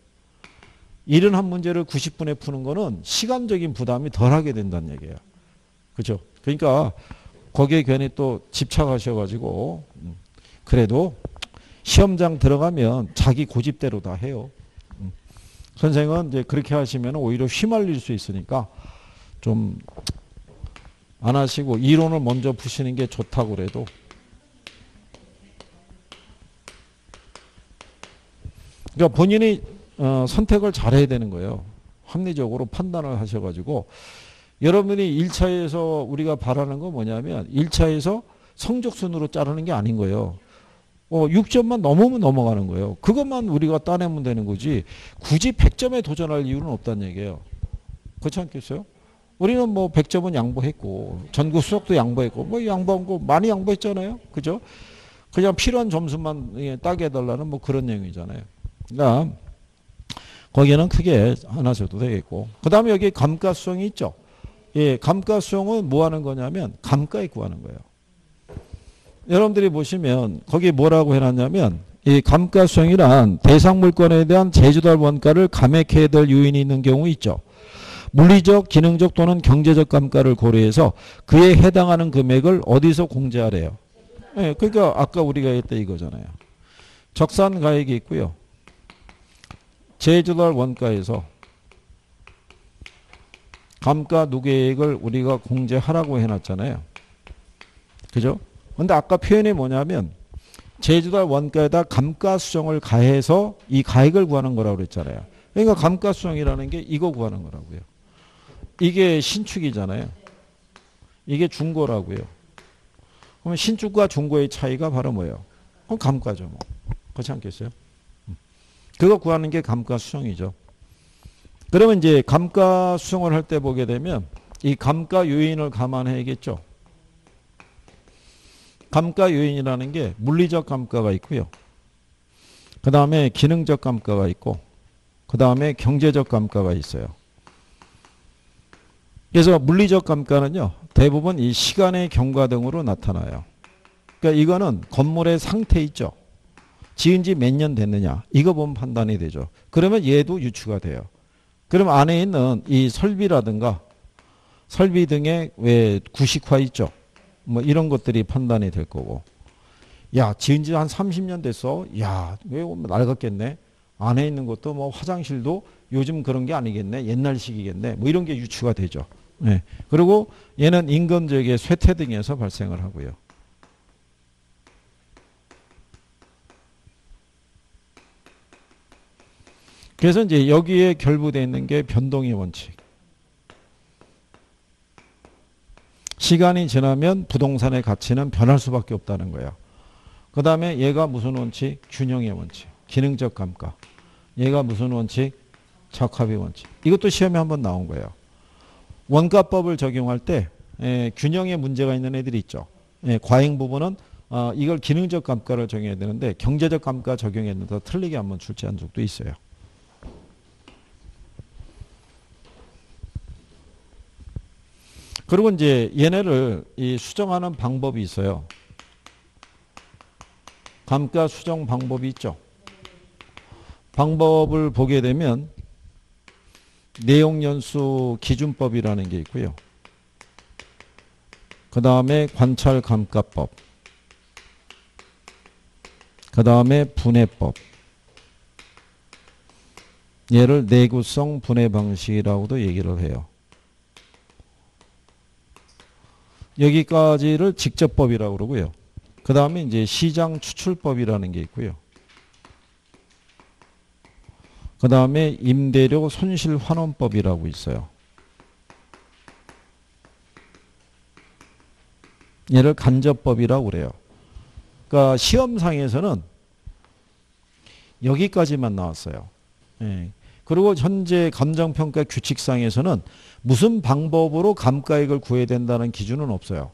71문제를 90분에 푸는 거는 시간적인 부담이 덜하게 된다는 얘기예요. 그렇죠? 그러니까 거기에 괜히 또 집착하셔가지고 그래도 시험장 들어가면 자기 고집대로 다 해요. 선생은 이제 그렇게 하시면 오히려 휘말릴 수 있으니까 좀 안 하시고 이론을 먼저 푸시는 게 좋다고 그래도 그러니까 본인이 선택을 잘해야 되는 거예요. 합리적으로 판단을 하셔가지고 여러분이 1차에서 우리가 바라는 건 뭐냐면 1차에서 성적순으로 자르는 게 아닌 거예요. 6점만 넘으면 넘어가는 거예요. 그것만 우리가 따내면 되는 거지 굳이 100점에 도전할 이유는 없다는 얘기예요. 그렇지 않겠어요? 우리는 뭐 100점은 양보했고 전국 수석도 양보했고 뭐 양보한 거 많이 양보했잖아요. 그죠? 그냥 필요한 점수만 따게 해달라는 뭐 그런 내용이잖아요. 그러니까 거기에는 크게 안 하셔도 되겠고 그 다음에 여기 감가수성이 있죠. 예, 감가수성은 뭐 하는 거냐면 감가액 구하는 거예요. 여러분들이 보시면 거기 뭐라고 해놨냐면 이 감가수성이란 대상 물건에 대한 제조달 원가를 감액해야 될 요인이 있는 경우 있죠. 물리적, 기능적 또는 경제적 감가를 고려해서 그에 해당하는 금액을 어디서 공제하래요. 예, 그러니까 아까 우리가 했던 이거잖아요. 적산가액이 있고요. 제조달 원가에서 감가 누계액을 우리가 공제하라고 해놨잖아요. 그죠? 근데 아까 표현이 뭐냐면 제조달 원가에다 감가수정을 가해서 이 가액을 구하는 거라고 그랬잖아요. 그러니까 감가수정이라는 게 이거 구하는 거라고요. 이게 신축이잖아요. 이게 중고라고요. 그러면 신축과 중고의 차이가 바로 뭐예요? 그럼 감가죠. 뭐. 그렇지 않겠어요? 그거 구하는 게 감가수정이죠. 그러면 이제 감가수정을 할 때 보게 되면 이 감가 요인을 감안해야겠죠. 감가 요인이라는 게 물리적 감가가 있고요. 그 다음에 기능적 감가가 있고 그 다음에 경제적 감가가 있어요. 그래서 물리적 감가는요. 대부분 이 시간의 경과 등으로 나타나요. 그러니까 이거는 건물의 상태 있죠. 지은 지 몇 년 됐느냐. 이거 보면 판단이 되죠. 그러면 얘도 유추가 돼요. 그럼 안에 있는 이 설비라든가 설비 등의 왜 구식화 있죠. 뭐 이런 것들이 판단이 될 거고. 야, 지은 지 한 30년 됐어. 야, 왜 낡았겠네. 안에 있는 것도 뭐 화장실도 요즘 그런 게 아니겠네. 옛날식이겠네. 뭐 이런 게 유추가 되죠. 네. 그리고 얘는 임금 지역의 쇠퇴 등에서 발생을 하고요. 그래서 이제 여기에 결부되어 있는 게 변동의 원칙. 시간이 지나면 부동산의 가치는 변할 수밖에 없다는 거예요. 그 다음에 얘가 무슨 원칙? 균형의 원칙. 기능적 감가. 얘가 무슨 원칙? 적합의 원칙. 이것도 시험에 한번 나온 거예요. 원가법을 적용할 때 균형에 문제가 있는 애들이 있죠. 과잉 부분은 이걸 기능적 감가를 적용해야 되는데 경제적 감가 적용했는데 틀리게 한번 출제한 적도 있어요. 그리고 이제 얘네를 수정하는 방법이 있어요. 감가 수정 방법이 있죠. 방법을 보게 되면 내용연수 기준법이라는 게 있고요. 그 다음에 관찰감가법. 그 다음에 분해법. 얘를 내구성 분해 방식이라고도 얘기를 해요. 여기까지를 직접법이라고 그러고요. 그 다음에 이제 시장 추출법이라는 게 있고요. 그 다음에 임대료 손실환원법이라고 있어요. 얘를 간접법이라고 그래요. 그러니까 시험상에서는 여기까지만 나왔어요. 예. 그리고 현재 감정평가 규칙상에서는 무슨 방법으로 감가액을 구해야 된다는 기준은 없어요.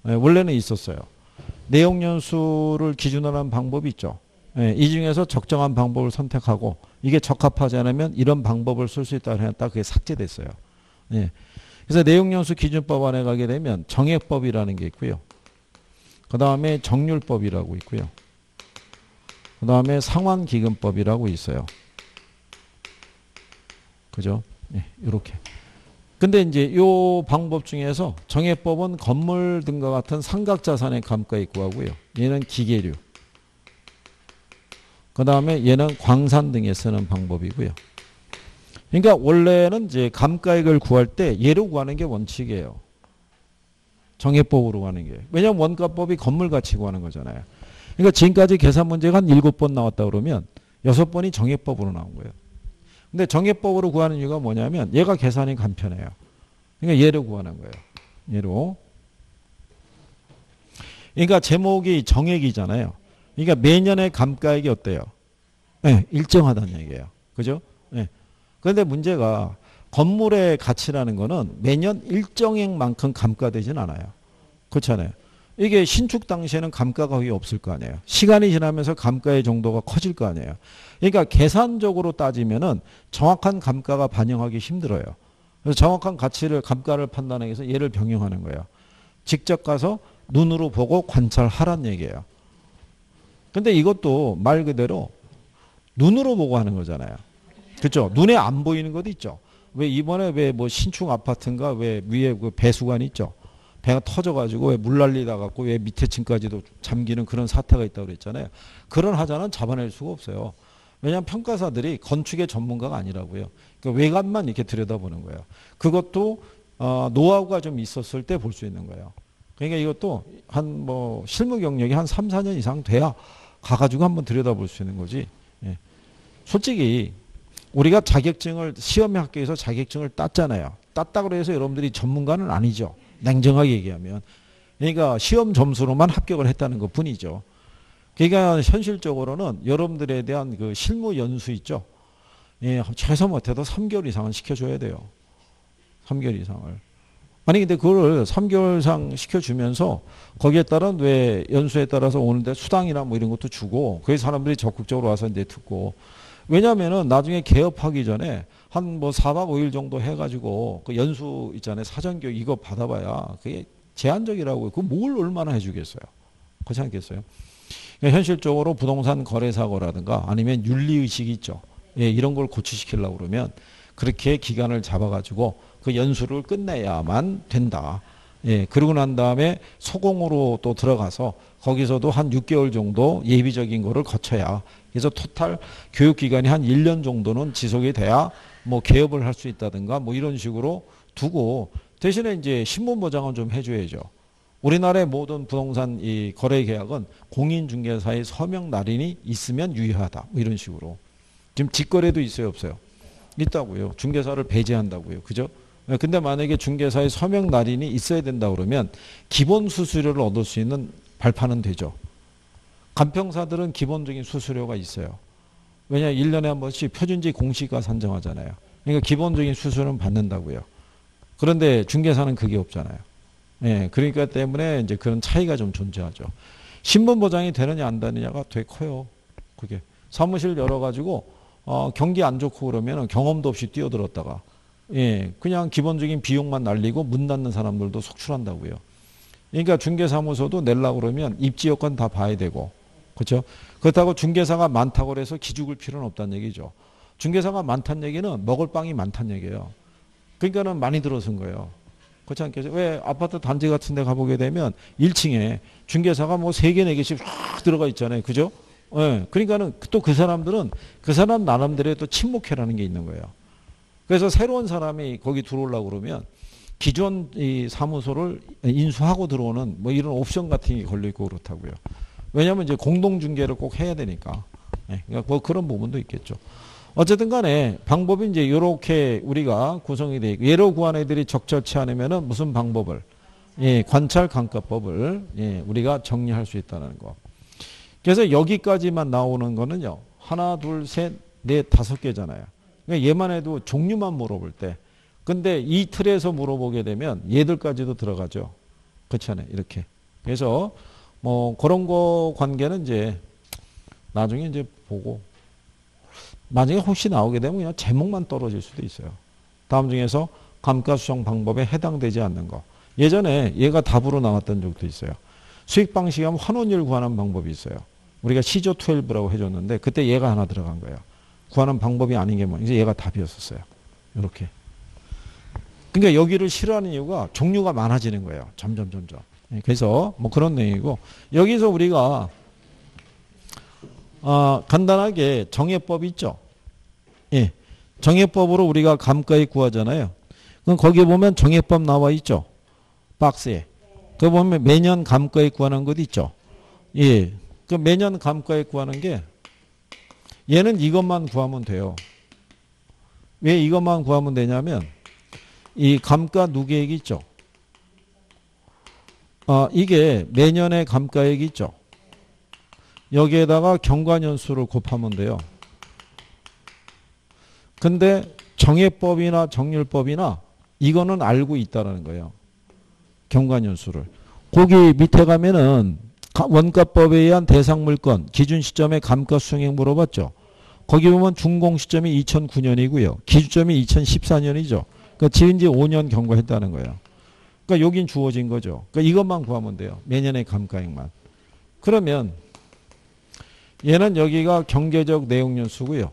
예, 원래는 있었어요. 내용연수를 기준으로 한 방법이 있죠. 예, 이 중에서 적정한 방법을 선택하고 이게 적합하지 않으면 이런 방법을 쓸 수 있다고 했다. 그게 삭제됐어요. 예. 그래서 내용연수 기준법 안에 가게 되면 정액법이라는 게 있고요. 그 다음에 정률법이라고 있고요. 그 다음에 상환기금법이라고 있어요. 그죠? 예, 이렇게. 근데 이제 요 방법 중에서 정액법은 건물 등과 같은 삼각자산의 감가액 구하고요. 얘는 기계류. 그 다음에 얘는 광산 등에 쓰는 방법이고요. 그러니까 원래는 이제 감가액을 구할 때 얘로 구하는 게 원칙이에요. 정해법으로 구하는 게. 왜냐하면 원가법이 건물 가치 구하는 거잖아요. 그러니까 지금까지 계산 문제가 한 7번 나왔다 그러면 6번이 정해법으로 나온 거예요. 근데 정해법으로 구하는 이유가 뭐냐면 얘가 계산이 간편해요. 그러니까 얘로 구하는 거예요. 얘로. 그러니까 제목이 정액이잖아요. 그러니까 매년의 감가액이 어때요? 네, 일정하다는 얘기예요. 그죠? 네. 그런데 문제가 건물의 가치라는 거는 매년 일정액만큼 감가되진 않아요. 그렇잖아요. 이게 신축 당시에는 감가가 거의 없을 거 아니에요. 시간이 지나면서 감가의 정도가 커질 거 아니에요. 그러니까 계산적으로 따지면은 정확한 감가가 반영하기 힘들어요. 그래서 정확한 가치를 감가를 판단하기 위해서 얘를 병용하는 거예요. 직접 가서 눈으로 보고 관찰하란 얘기예요. 근데 이것도 말 그대로 눈으로 보고 하는 거잖아요. 그렇죠? 눈에 안 보이는 것도 있죠. 왜 이번에 왜 뭐 신축 아파트인가 왜 위에 그 배수관 있죠. 배가 터져가지고 왜 물 날리다 갖고 왜 밑에 층까지도 잠기는 그런 사태가 있다고 그랬잖아요. 그런 하자는 잡아낼 수가 없어요. 왜냐하면 평가사들이 건축의 전문가가 아니라고요. 그러니까 외관만 이렇게 들여다보는 거예요. 그것도 노하우가 좀 있었을 때 볼 수 있는 거예요. 그러니까 이것도 한 뭐 실무 경력이 한 3, 4년 이상 돼야 가가지고 한번 들여다볼 수 있는 거지. 예. 솔직히 우리가 자격증을 시험 학교에서 자격증을 땄잖아요. 땄다고 해서 여러분들이 전문가는 아니죠. 냉정하게 얘기하면. 그러니까 시험 점수로만 합격을 했다는 것 뿐이죠. 그러니까 현실적으로는 여러분들에 대한 그 실무 연수 있죠. 예, 최소 못해도 3개월 이상은 시켜줘야 돼요. 3개월 이상을. 아니 근데 그걸 3개월 이상 시켜주면서 거기에 따른 왜 연수에 따라서 오는데 수당이나 뭐 이런 것도 주고 그게 사람들이 적극적으로 와서 이제 듣고 왜냐면은 나중에 개업하기 전에 한 뭐 4박 5일 정도 해가지고 그 연수 있잖아요. 사전교육 이거 받아봐야 그게 제한적이라고요. 그 뭘 얼마나 해주겠어요. 그렇지 않겠어요? 그러니까 현실적으로 부동산 거래사고라든가 아니면 윤리의식이 있죠. 예, 이런 걸 고취시키려고 그러면 그렇게 기간을 잡아가지고 그 연수를 끝내야만 된다. 예, 그러고 난 다음에 소공으로 또 들어가서 거기서도 한 6개월 정도 예비적인 거를 거쳐야 그래서 토탈 교육기간이 한 1년 정도는 지속이 돼야 뭐 개업을 할 수 있다든가 뭐 이런 식으로 두고 대신에 이제 신분보장은 좀 해줘야죠. 우리나라의 모든 부동산 이 거래 계약은 공인중개사의 서명 날인이 있으면 유효하다. 뭐 이런 식으로. 지금 직거래도 있어요, 없어요? 있다고요. 중개사를 배제한다고요. 그죠? 근데 만약에 중개사의 서명 날인이 있어야 된다 그러면 기본 수수료를 얻을 수 있는 발판은 되죠. 간평사들은 기본적인 수수료가 있어요. 왜냐 1년에 한 번씩 표준지 공시가 산정하잖아요. 그러니까 기본적인 수수료는 받는다고요. 그런데 중개사는 그게 없잖아요. 예, 그러니까 때문에 이제 그런 차이가 좀 존재하죠. 신분 보장이 되느냐 안 되느냐가 되게 커요. 그게 사무실 열어가지고 경기 안 좋고 그러면 경험도 없이 뛰어들었다가 예, 그냥 기본적인 비용만 날리고 문 닫는 사람들도 속출한다고요. 그러니까 중개사무소도 내려고 그러면 입지 여건 다 봐야 되고 그렇죠? 그렇다고 중개사가 많다고 해서 기죽을 필요는 없다는 얘기죠. 중개사가 많다는 얘기는 먹을 빵이 많다는 얘기예요. 그러니까는 많이 들어선 거예요. 그렇지 않겠어요? 왜 아파트 단지 같은 데 가보게 되면 1층에 중개사가 뭐 3개, 4개씩 쫙 들어가 있잖아요. 그죠? 예. 그러니까는 또 그 사람들은 그 사람 나름대로의 또 친목회라는 게 있는 거예요. 그래서 새로운 사람이 거기 들어오려고 그러면 기존 이 사무소를 인수하고 들어오는 뭐 이런 옵션 같은 게 걸려있고 그렇다고요. 왜냐하면 이제 공동중개를 꼭 해야 되니까. 예. 그러니까 뭐 그런 부분도 있겠죠. 어쨌든 간에 방법이 이제 이렇게 우리가 구성이 되어 있고 예로 구한 애들이 적절치 않으면은 무슨 방법을 예, 관찰 감가법을 예, 우리가 정리할 수 있다는 거. 그래서 여기까지만 나오는 거는요. 하나, 둘, 셋, 넷, 5개잖아요. 그러니까 얘만 해도 종류만 물어볼 때. 근데 이 틀에서 물어보게 되면 얘들까지도 들어가죠. 그렇지 않아요. 이렇게. 그래서 뭐 그런 거 관계는 이제 나중에 이제 보고 나중에 혹시 나오게 되면 그냥 제목만 떨어질 수도 있어요. 다음 중에서 감가수정 방법에 해당되지 않는 거. 예전에 얘가 답으로 나왔던 적도 있어요. 수익 방식이 하면 환원율 구하는 방법이 있어요. 우리가 시조 12라고 해줬는데 그때 얘가 하나 들어간 거예요. 구하는 방법이 아닌 게 뭐냐. 이제 얘가 답이었었어요. 이렇게. 그러니까 여기를 싫어하는 이유가 종류가 많아지는 거예요. 점점. 그래서 뭐 그런 내용이고 여기서 우리가 간단하게 정해법 있죠. 예. 정해법으로 우리가 감가액 구하잖아요. 그럼 거기 보면 정해법 나와 있죠. 박스에. 그 보면 매년 감가액 구하는 것 있죠. 예. 그 매년 감가액 구하는 게 얘는 이것만 구하면 돼요. 왜 이것만 구하면 되냐면 이 감가 누계액 있죠. 이게 매년의 감가액 있죠. 여기에다가 경과년수를 곱하면 돼요. 근데 정해법이나 정률법이나 이거는 알고 있다는 거예요. 경과년수를. 거기 밑에 가면은 원가법에 의한 대상물건 기준 시점의 감가 수행액 물어봤죠. 거기 보면 준공 시점이 2009년이고요. 기준점이 2014년이죠. 그러니까 지은 지 5년 경과했다는 거예요. 그러니까 여긴 주어진 거죠. 그러니까 이것만 구하면 돼요. 매년의 감가액만. 그러면 얘는 여기가 경제적 내용연수고요.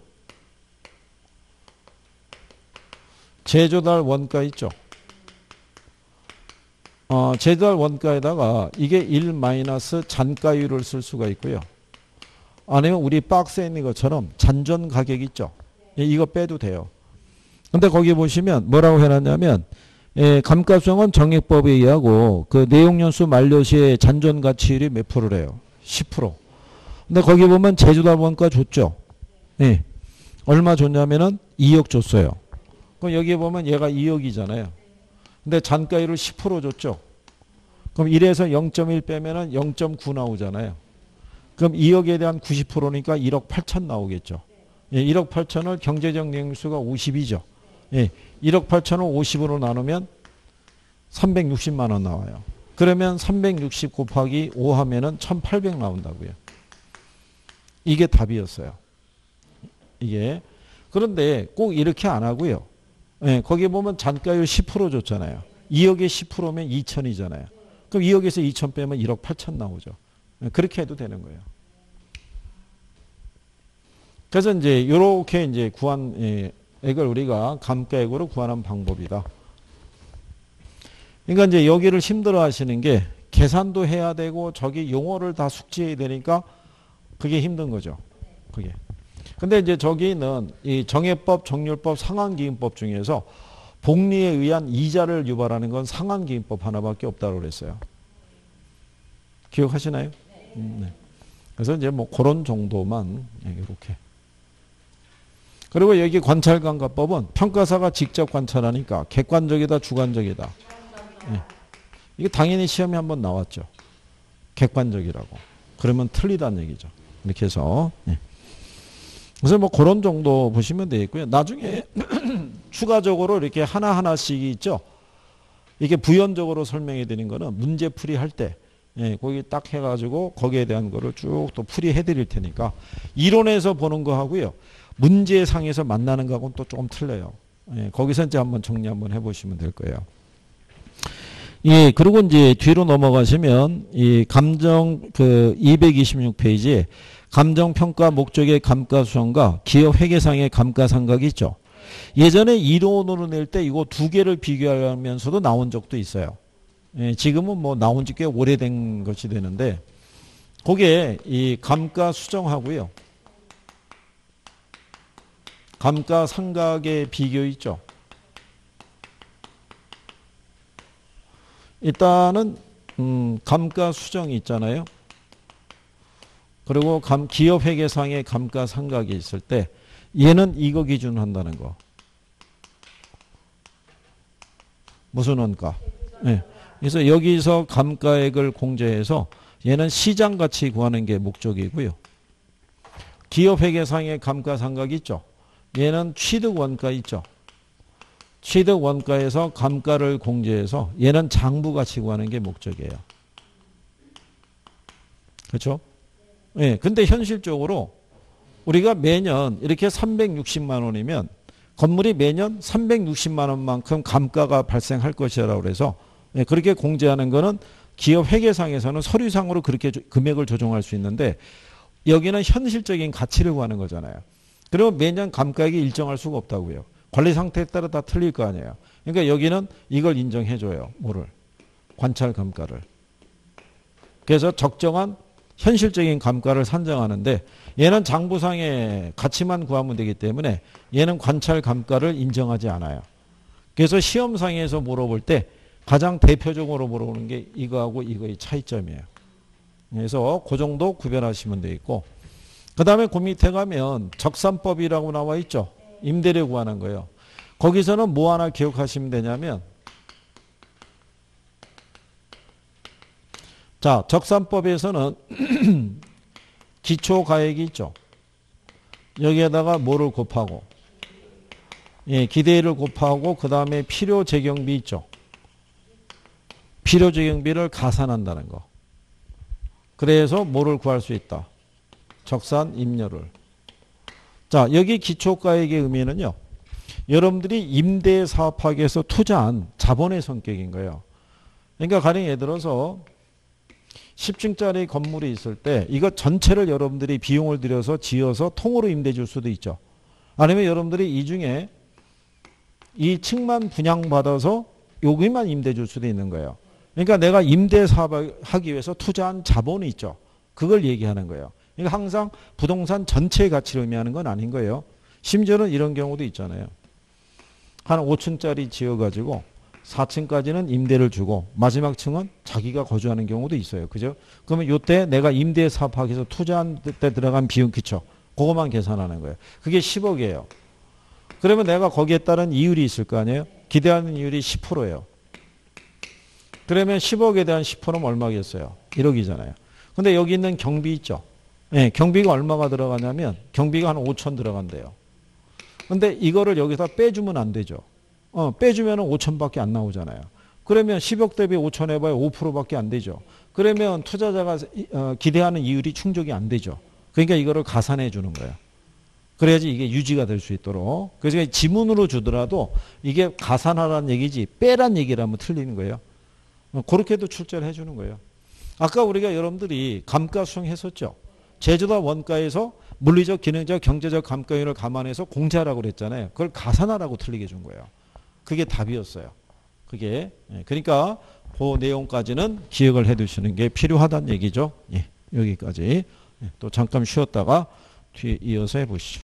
제조달 원가 있죠. 제조달 원가에다가 이게 1 마이너스 잔가율을 쓸 수가 있고요. 아니면 우리 박스에 있는 것처럼 잔존 가격 있죠. 이거 빼도 돼요. 근데 거기 보시면 뭐라고 해놨냐면 감가수행은 정액법에 의하고 그 내용연수 만료 시에 잔존 가치율이 몇 프로래요? 10%. 근데 거기 보면 제조달 원가 줬죠. 예. 얼마 줬냐면은 2억 줬어요. 그럼 여기 보면 얘가 2억이잖아요. 근데 잔가율을 10% 줬죠. 그럼 1에서 0.1 빼면은 0.9 나오잖아요. 그럼 2억에 대한 90%니까 1억 8천 나오겠죠. 예, 1억 8천을 경제적 내용수가 50이죠. 예, 1억 8천을 50으로 나누면 360만 원 나와요. 그러면 360 곱하기 5 하면은 1800 나온다고요. 이게 답이었어요. 이게. 그런데 꼭 이렇게 안 하고요. 예, 거기 보면 잔가율 10% 줬잖아요. 2억에 10%면 2천이잖아요. 그럼 2억에서 2천 빼면 1억 8천 나오죠. 예, 그렇게 해도 되는 거예요. 그래서 이제 이렇게 이제 구한 액을 우리가 감가액으로 구하는 방법이다. 그러니까 이제 여기를 힘들어 하시는 게 계산도 해야 되고 저기 용어를 다 숙지해야 되니까 그게 힘든 거죠. 그게. 근데 이제 저기는 이 정해법, 정률법, 상환기금법 중에서 복리에 의한 이자를 유발하는 건 상환기금법 하나밖에 없다고 그랬어요. 기억하시나요? 네. 그래서 이제 뭐 그런 정도만 이렇게. 그리고 여기 관찰감가법은 평가사가 직접 관찰하니까 객관적이다, 주관적이다. 네. 이게 당연히 시험에 한번 나왔죠. 객관적이라고. 그러면 틀리다는 얘기죠. 이렇게 해서. 네. 그래서 뭐 그런 정도 보시면 되겠고요. 나중에 추가적으로 이렇게 하나하나씩 있죠. 이게 부연적으로 설명해 드리는 거는 문제풀이 할 때, 예, 거기 딱 해가지고 거기에 대한 거를 쭉 또 풀이해 드릴 테니까 이론에서 보는 거 하고요. 문제상에서 만나는 거하고는 또 조금 틀려요. 예, 거기서 이제 한번 정리 한번 해보시면 될 거예요. 예, 그리고 이제 뒤로 넘어가시면 이 감정 그 226페이지에 감정평가 목적의 감가수정과 기업 회계상의 감가상각이 있죠. 예전에 이론으로 낼 때 이거 두 개를 비교하면서도 나온 적도 있어요. 예, 지금은 뭐 나온 지 꽤 오래된 것이 되는데 거기에 이 감가수정하고요. 감가상각의 비교 있죠. 일단은 감가수정이 있잖아요. 그리고 기업 회계상의 감가상각이 있을 때 얘는 이거 기준으로 한다는 거. 무슨 원가? 네. 그래서 여기서 감가액을 공제해서 얘는 시장가치 구하는 게 목적이고요. 기업 회계상의 감가상각이 있죠. 얘는 취득원가 있죠. 취득원가에서 감가를 공제해서 얘는 장부가치 구하는 게 목적이에요. 그렇죠? 예, 근데 현실적으로 우리가 매년 이렇게 360만 원이면 건물이 매년 360만 원만큼 감가가 발생할 것이라고 그래서 예, 그렇게 공제하는 거는 기업 회계상에서는 서류상으로 그렇게 금액을 조정할 수 있는데 여기는 현실적인 가치를 구하는 거잖아요. 그리고 매년 감가액이 일정할 수가 없다고요. 관리 상태에 따라 다 틀릴 거 아니에요. 그러니까 여기는 이걸 인정해줘요. 뭐를? 관찰 감가를. 그래서 적정한 현실적인 감가를 산정하는데 얘는 장부상의 가치만 구하면 되기 때문에 얘는 관찰 감가를 인정하지 않아요. 그래서 시험상에서 물어볼 때 가장 대표적으로 물어보는 게 이거하고 이거의 차이점이에요. 그래서 그 정도 구별하시면 되겠고, 그 다음에 그 밑에 가면 적산법이라고 나와 있죠. 임대료 구하는 거예요. 거기서는 뭐 하나 기억하시면 되냐면, 자, 적산법에서는 기초가액이 있죠. 여기에다가 뭐를 곱하고, 예, 기대를 곱하고 그 다음에 필요재경비 있죠. 필요재경비를 가산한다는 거. 그래서 뭐를 구할 수 있다. 적산 임료를. 자, 여기 기초가액의 의미는요. 여러분들이 임대 사업하기 위해서 투자한 자본의 성격인 거예요. 그러니까 가령 예를 들어서 10층짜리 건물이 있을 때 이거 전체를 여러분들이 비용을 들여서 지어서 통으로 임대 줄 수도 있죠. 아니면 여러분들이 이 중에 이 층만 분양받아서 여기만 임대 줄 수도 있는 거예요. 그러니까 내가 임대 사업을 하기 위해서 투자한 자본이 있죠. 그걸 얘기하는 거예요. 그러니까 항상 부동산 전체의 가치를 의미하는 건 아닌 거예요. 심지어는 이런 경우도 있잖아요. 한 5층짜리 지어가지고 4층까지는 임대를 주고 마지막 층은 자기가 거주하는 경우도 있어요. 그죠? 그러면 이때 내가 임대 사업하기 위해서 투자한 때 들어간 비용 기초 그것만 계산하는 거예요. 그게 10억이에요. 그러면 내가 거기에 따른 이율이 있을 거 아니에요? 기대하는 이율이 10%예요. 그러면 10억에 대한 10%는 얼마겠어요? 1억이잖아요. 근데 여기 있는 경비 있죠? 네, 경비가 얼마가 들어가냐면 경비가 한 5천 들어간대요. 근데 이거를 여기서 빼주면 안 되죠. 빼주면 5천밖에 안 나오잖아요. 그러면 10억 대비 5천 해봐야 5%밖에 안 되죠. 그러면 투자자가 기대하는 이율이 충족이 안 되죠. 그러니까 이거를 가산해 주는 거예요. 그래야지 이게 유지가 될 수 있도록. 그래서 지문으로 주더라도 이게 가산하라는 얘기지 빼란 얘기라면 틀리는 거예요. 그렇게도 출제를 해주는 거예요. 아까 우리가 여러분들이 감가 수행했었죠. 제조다 원가에서 물리적, 기능적, 경제적 감가율을 감안해서 공제하라고 그랬잖아요. 그걸 가산하라고 틀리게 준 거예요. 그게 답이었어요. 그게. 그러니까 그 내용까지는 기억을 해 두시는 게 필요하다는 얘기죠. 예, 여기까지. 또 잠깐 쉬었다가 뒤에 이어서 해보시죠.